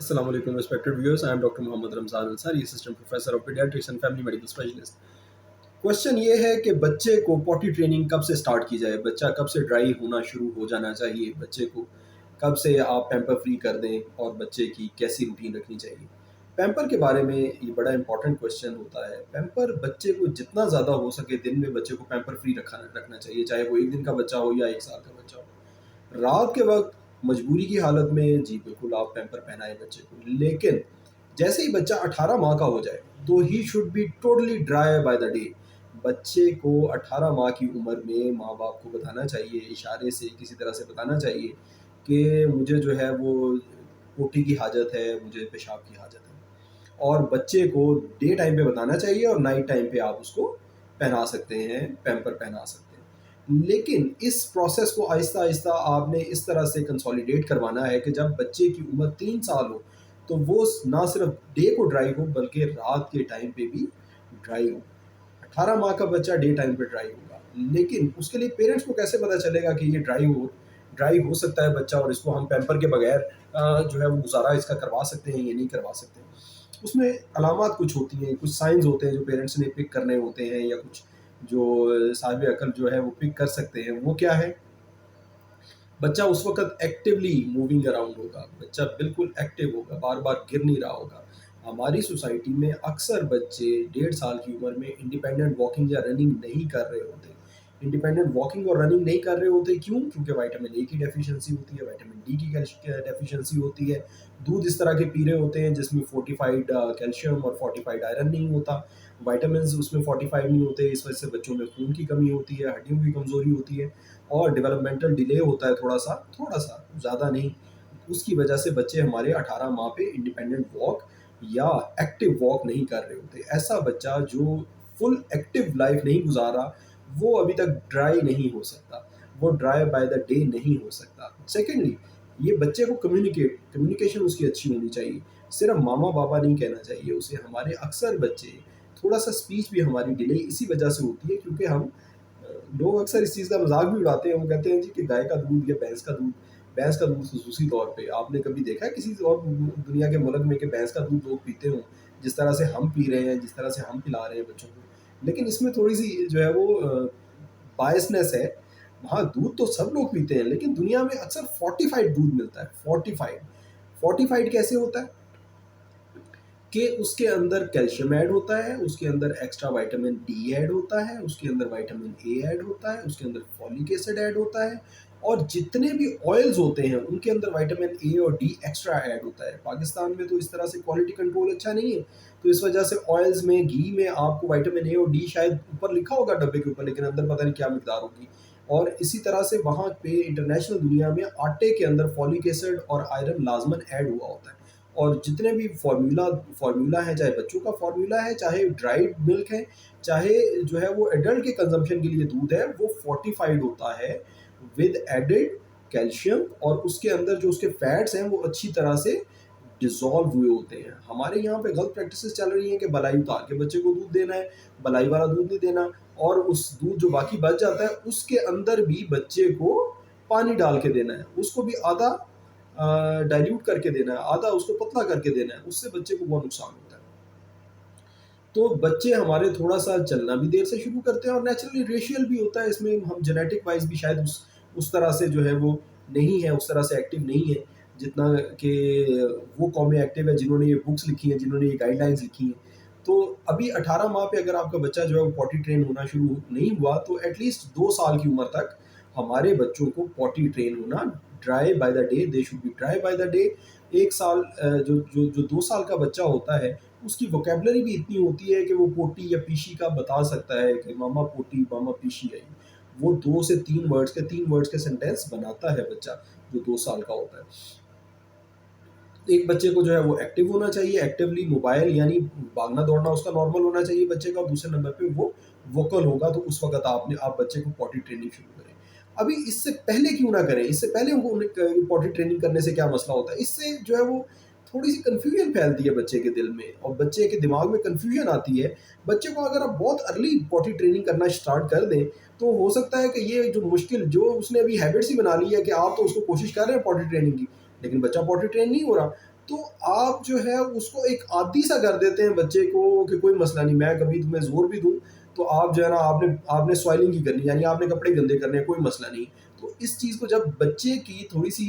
Assalamu alaikum respected viewers. I am Dr. Mohammad Ramzan Ansari, Assistant Professor of Pediatrics and Family Medical Specialist. Question ये है कि बच्चे को potty training कब से स्टार्ट की जाए, बच्चा कब से ड्राई होना शुरू हो जाना चाहिए, बच्चे को कब से आप पैम्पर फ्री कर दें और बच्चे की कैसी रूटीन रखनी चाहिए। पैम्पर के बारे में ये बड़ा इंपॉर्टेंट क्वेश्चन होता है। पैम्पर बच्चे को जितना ज़्यादा हो सके दिन में बच्चे को पैम्पर फ्री रखना चाहिए, चाहे वो 1 दिन का बच्चा हो या 1 साल का बच्चा हो। रात के वक्त मजबूरी की हालत में जी बिल्कुल आप पैम्पर पहनाएं बच्चे को, लेकिन जैसे ही बच्चा 18 माह का हो जाए तो he should be totally dry by the day. बच्चे को 18 माह की उम्र में माँ बाप को बताना चाहिए, इशारे से किसी तरह से बताना चाहिए कि मुझे जो है वो पोटी की हाजत है, मुझे पेशाब की हाजत है। और बच्चे को डे टाइम पे बताना चाहिए और नाइट टाइम पे आप उसको पहना सकते हैं, पैम्पर पहना सकते हैं। लेकिन इस प्रोसेस को आहिस्ता आहिस्ता आपने इस तरह से कंसोलिडेट करवाना है कि जब बच्चे की उम्र 3 साल हो तो वो ना सिर्फ डे को ड्राई हो बल्कि रात के टाइम पे भी ड्राई हो। 18 माह का बच्चा डे टाइम पे ड्राई होगा, लेकिन उसके लिए पेरेंट्स को कैसे पता चलेगा कि ये ड्राई हो सकता है बच्चा और इसको हम पैम्पर के बगैर जो है वो गुजारा इसका करवा सकते हैं या नहीं करवा सकते हैं। उसमें अलामात कुछ होती हैं, कुछ साइंस होते हैं जो पेरेंट्स ने पिक करने होते हैं, या कुछ जो साहिब अकल जो है वो पिक कर सकते हैं। वो क्या है? बच्चा उस वक़्त एक्टिवली मूविंग अराउंड होगा, बच्चा बिल्कुल एक्टिव होगा, बार-बार गिर नहीं रहा होगा। हमारी सोसाइटी में अक्सर बच्चे 1.5 साल की उम्र में इंडिपेंडेंट वॉकिंग या रनिंग नहीं कर रहे होते। इंडिपेंडेंट वॉकिंग और रनिंग नहीं कर रहे होते क्यों? क्योंकि विटामिन ए की डेफिशिएंसी होती है, विटामिन डी की डेफिशिएंसी होती है। दूध इस तरह के पी रहे होते हैं जिसमें फोर्टिफाइड कैल्शियम और फोर्टिफाइड आयरन नहीं होता। विटामिन्स उसमें फोर्टिफाइड नहीं होते, इस वजह से बच्चों में खून की कमी होती है, हड्डियों की कमज़ोरी होती है और डेवलपमेंटल डिले होता है थोड़ा-सा, ज़्यादा नहीं। उसकी वजह से बच्चे हमारे 18 माह पे इंडिपेंडेंट वॉक या एक्टिव वॉक नहीं कर रहे होते। ऐसा बच्चा जो फुल एक्टिव लाइफ़ नहीं गुज़ार रहा, वो अभी तक ड्राई नहीं हो सकता, वो ड्राई बाय द डे नहीं हो सकता। सेकेंडली, ये बच्चे को कम्युनिकेशन उसकी अच्छी होनी चाहिए। सिर्फ़ मामा-बाबा नहीं कहना चाहिए उसे। हमारे अक्सर बच्चे थोड़ा-सा स्पीच भी हमारी डिले इसी वजह से होती है क्योंकि लोग अक्सर इस चीज़ का मज़ाक भी उड़ाते हैं। वो कहते हैं जी कि गाय का दूध या भैंस का दूध ख़ुसूसी तौर पे आपने कभी देखा है किसी और दुनिया के मुल्क में कि भैंस का दूध लोग पीते हों, जिस तरह से हम पी रहे हैं, जिस तरह से हम पिला रहे हैं बच्चों को। लेकिन इसमें थोड़ी-सी जो है वो बायसनेस है। हाँ, दूध तो सब लोग पीते हैं, लेकिन दुनिया में अक्सर फोर्टिफाइड दूध मिलता है, फोर्टिफाइड। फोर्टिफाइड कैसे होता है? कि उसके अंदर कैल्शियम ऐड होता है, उसके अंदर एक्स्ट्रा विटामिन डी ऐड होता है, उसके अंदर विटामिन ए ऐड होता है, उसके अंदर फॉलिक एसिड ऐड होता है और जितने भी ऑयल्स होते हैं उनके अंदर विटामिन ए और डी एक्स्ट्रा ऐड होता है। पाकिस्तान में तो इस तरह से क्वालिटी कंट्रोल अच्छा नहीं है, तो इस वजह से ऑयल्स में, घी में आपको विटामिन ए और डी शायद ऊपर लिखा होगा डब्बे के ऊपर, लेकिन अंदर पता नहीं क्या मिकदार होगी। और इसी तरह से वहाँ पे इंटरनेशनल दुनिया में आटे के अंदर फॉलिक एसिड और आयरन लाजमन ऐड हुआ होता है। और जितने भी फ़ॉर्मूला है, चाहे बच्चों का फ़ॉर्मूला है, चाहे ड्राइड मिल्क है, चाहे जो है वो एडल्ट के कंज़म्पशन के लिए दूध है, वो फ़ोर्टिफ़ाइड होता है विद एडेड कैल्शियम और उसके अंदर जो उसके फैट्स हैं, वो अच्छी तरह से डिज़ॉल्व हुए होते हैं। हमारे यहाँ पे गलत प्रैक्टिसेस चल रही हैं कि मलाई उतार के बच्चे को दूध देना है, मलाई वाला दूध नहीं देना और उस दूध जो बाकी बच जाता है, उसके अंदर भी बच्चे को पानी डाल के देना है। उसको भी आधा डाइल्यूट करके देना है, आधा उसको पतला करके देना है, उससे बच्चे को बहुत नुकसान होता है। तो बच्चे हमारे थोड़ा-सा चलना भी देर से शुरू करते हैं और नेचुरली रेशियल भी होता है इसमें, हम जेनेटिक वाइज़ भी शायद उस तरह से जो है वो नहीं है, उस तरह से एक्टिव नहीं है, जितना कि वो कौमें एक्टिव है जिन्होंने ये बुक्स लिखी हैं, जिन्होंने ये गाइडलाइंस लिखी हैं। तो अभी 18 माह पे अगर आपका बच्चा जो है वो पॉटी ट्रेन होना शुरू नहीं हुआ, तो एट लीस्ट 2 साल की उम्र तक हमारे बच्चों को पॉटी ट्रेन होना dry by the day, they should be dry by the day. 1 साल जो 2 साल का बच्चा होता है, उसकी वोकैब्युलरी भी इतनी होती है कि वो पोटी या पीशी का बता सकता है कि मामा पोटी, मामा पीशी आई। वो 2 से 3 वर्ड्स के सेंटेंस बनाता है बच्चा, जो 2 साल का होता है। एक बच्चे को जो है वो एक्टिव होना चाहिए, एक्टिवली मोबाइल यानी भागना-दौड़ना उसका नॉर्मल होना चाहिए बच्चे का, और दूसरे नंबर पे वो वोकल होगा, तो उस वक़्त आप बच्चे को पॉटी ट्रेनिंग शुरू करें। अभी इससे पहले क्यों ना करें? इससे पहले उनको उन्हें क पॉटी ट्रेनिंग करने से क्या मसला होता है? इससे जो है वो थोड़ी-सी कन्फ्यूजन फैलती है बच्चे के दिल में और बच्चे के दिमाग में कन्फ्यूजन आती है। बच्चे को अगर आप बहुत अर्ली पॉटी ट्रेनिंग करना स्टार्ट कर दें, तो हो सकता है कि ये जो उसने अभी हैबिट्स ही बना ली है कि आप तो उसको कोशिश कर रहे हैं पॉटी ट्रेनिंग की, लेकिन बच्चा पॉटी ट्रेन नहीं हो रहा। तो आप जो है उसको एक आदी सा कर देते हैं बच्चे को कि कोई मसला नहीं, मैं कभी तुम्हें ज़ोर भी दूँ, तो आप जो है ना आपने आपने स्वाइलिंग ही करनी, यानी आपने कपड़े गंदे करने हैं, कोई मसला नहीं। तो इस चीज़ को जब बच्चे की थोड़ी-सी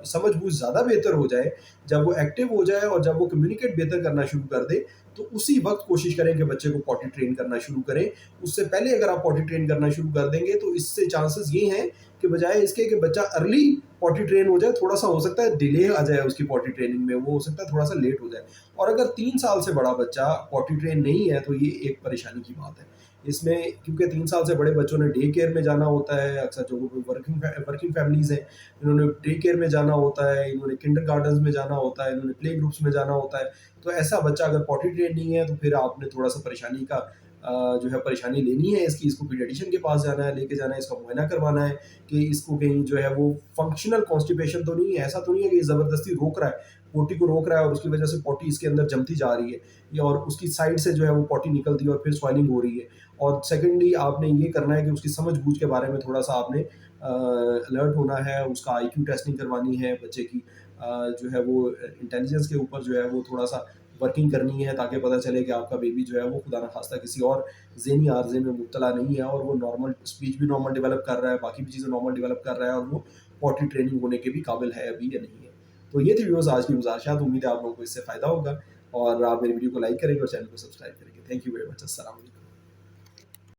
समझ-बूझ ज़्यादा बेहतर हो जाए, जब वो एक्टिव हो जाए और जब वो कम्युनिकेट बेहतर करना शुरू कर दे, तो उसी वक़्त कोशिश करें कि बच्चे को पॉटी ट्रेन करना शुरू करें। उससे पहले अगर आप पॉटी ट्रेन करना शुरू कर देंगे, तो इससे चांसेस ये हैं कि बजाय इसके कि बच्चा अर्ली पॉटी ट्रेन हो जाए, थोड़ा-सा हो सकता है डिले आ जाए उसकी पॉटी ट्रेनिंग में, वो हो सकता है थोड़ा-सा लेट हो जाए। और अगर 3 साल से बड़ा बच्चा पॉटी ट्रेन नहीं है, तो ये एक परेशानी की बात है। इसमें क्योंकि 3 साल से बड़े बच्चों ने डे केयर में जाना होता है, अक्सर जो वर्किंग फैमिलीज़ हैं, इन्होंने डे केयर में जाना होता है, इन्होंने किंडरगार्टन्स में जाना होता है, इन्होंने प्ले ग्रुप्स में जाना होता है। तो ऐसा बच्चा अगर पॉटी ट्रेन नहीं है, तो फिर आपने थोड़ा-सा परेशानी का जो है परेशानी लेनी है इसकी, इसको पीडियाट्रिशियन के पास जाना है, लेके जाना है, इसका मुआयना करवाना है कि इसको कहीं जो है वो फंक्शनल कॉन्स्टिपेशन तो नहीं है, ऐसा तो नहीं है कि ये ज़बरदस्ती रोक रहा है, पोटी को रोक रहा है और उसकी वजह से पोटी इसके अंदर जमती जा रही है, या और उसकी साइड से जो है वो पोटी निकलती है और फिर स्वेलिंग हो रही है। और सेकेंडली आपने ये करना है कि उसकी समझ-बूझ के बारे में थोड़ा-सा आपने अलर्ट होना है, उसका आईक्यू टेस्टिंग करवानी है बच्चे की, जो है वो इंटेलिजेंस के ऊपर जो है वो थोड़ा-सा वर्किंग करनी है, ताकि पता चले कि आपका बेबी जो है वो खुदा ना खास्ता किसी और ज़हनी आर्ज़े में मुब्तला नहीं है और वो नॉर्मल स्पीच भी नॉर्मल डेवलप कर रहा है, बाकी भी चीज़ें नॉर्मल डेवलप कर रहा है और वो पॉटी ट्रेनिंग होने के भी काबिल है अभी या नहीं है। तो ये थी व्यूअर्स आज की गुज़ारिशात, उम्मीद है आप लोगों को इससे फ़ायदा होगा और आप मेरी वीडियो को लाइक करेंगे और चैनल को सब्सक्राइब करेंगे। Thank you very much. अस्सलाम वालेकुम।